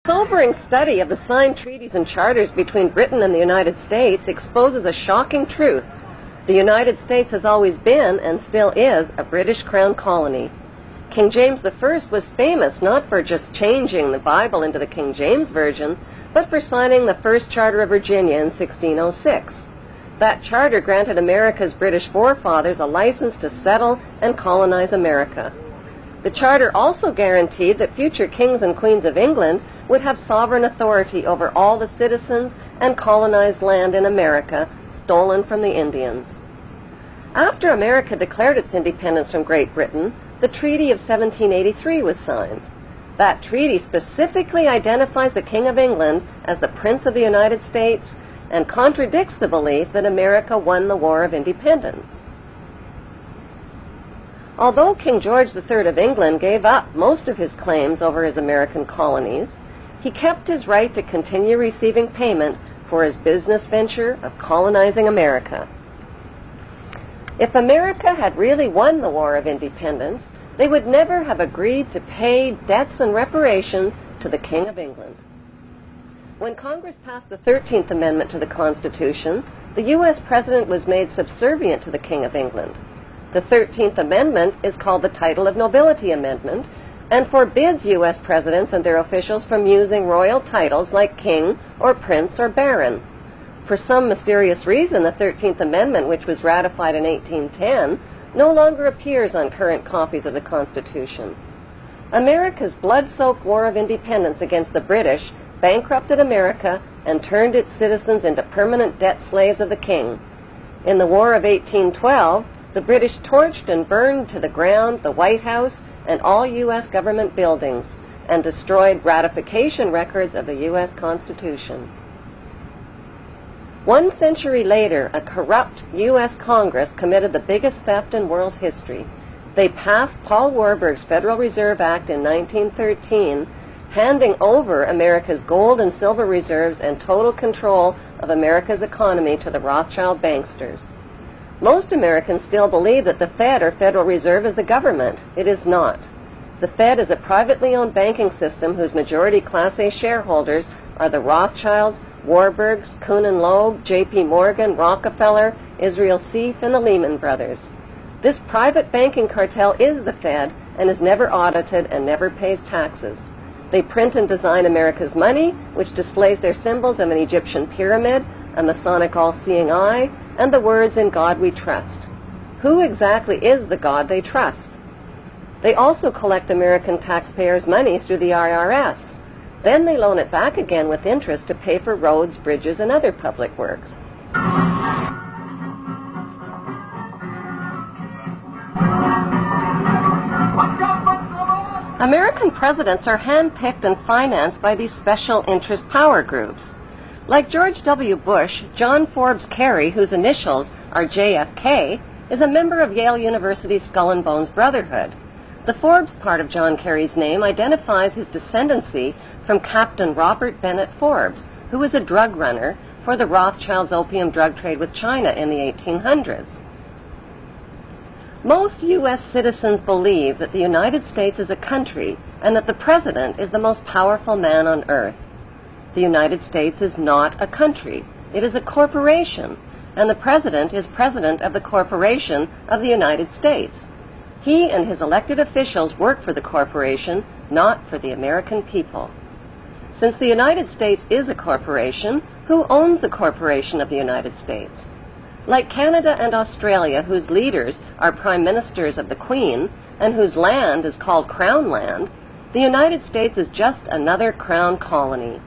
Sobering study of the signed treaties and charters between Britain and the United States exposes a shocking truth. The United States has always been, and still is, a British Crown colony. King James I was famous not for just changing the Bible into the King James Version, but for signing the first Charter of Virginia in 1606. That charter granted America's British forefathers a license to settle and colonize America. The charter also guaranteed that future kings and queens of England would have sovereign authority over all the citizens and colonized land in America stolen from the Indians. After America declared its independence from Great Britain, the Treaty of 1783 was signed. That treaty specifically identifies the King of England as the Prince of the United States and contradicts the belief that America won the War of Independence. Although King George III of England gave up most of his claims over his American colonies, he kept his right to continue receiving payment for his business venture of colonizing America. If America had really won the War of Independence, they would never have agreed to pay debts and reparations to the King of England. When Congress passed the 13th Amendment to the Constitution, the U.S. President was made subservient to the King of England. The 13th Amendment is called the Title of Nobility Amendment and forbids U.S. presidents and their officials from using royal titles like king or prince or baron. For some mysterious reason, the 13th Amendment, which was ratified in 1810, no longer appears on current copies of the Constitution. America's blood-soaked War of Independence against the British bankrupted America and turned its citizens into permanent debt slaves of the king. In the War of 1812, the British torched and burned to the ground the White House and all U.S. government buildings and destroyed ratification records of the U.S. Constitution. 1 century later, a corrupt U.S. Congress committed the biggest theft in world history. They passed Paul Warburg's Federal Reserve Act in 1913, handing over America's gold and silver reserves and total control of America's economy to the Rothschild banksters. Most Americans still believe that the Fed, or Federal Reserve, is the government. It is not. The Fed is a privately owned banking system whose majority Class A shareholders are the Rothschilds, Warburgs, Kuhn and Loeb, J.P. Morgan, Rockefeller, Israel Seif, and the Lehman Brothers. This private banking cartel is the Fed and is never audited and never pays taxes. They print and design America's money, which displays their symbols of an Egyptian pyramid, a Masonic all-seeing eye, and the words, "In God we trust." Who exactly is the God they trust? They also collect American taxpayers' money through the IRS. Then they loan it back again with interest to pay for roads, bridges, and other public works. American presidents are handpicked and financed by these special interest power groups. Like George W. Bush, John Forbes Kerry, whose initials are JFK, is a member of Yale University's Skull and Bones Brotherhood. The Forbes part of John Kerry's name identifies his descendancy from Captain Robert Bennett Forbes, who was a drug runner for the Rothschilds' opium drug trade with China in the 1800s. Most U.S. citizens believe that the United States is a country and that the President is the most powerful man on earth. The United States is not a country. It is a corporation, and the President is President of the Corporation of the United States. He and his elected officials work for the corporation, not for the American people. Since the United States is a corporation, who owns the corporation of the United States? Like Canada and Australia, whose leaders are prime ministers of the Queen and whose land is called Crown Land, the United States is just another Crown colony.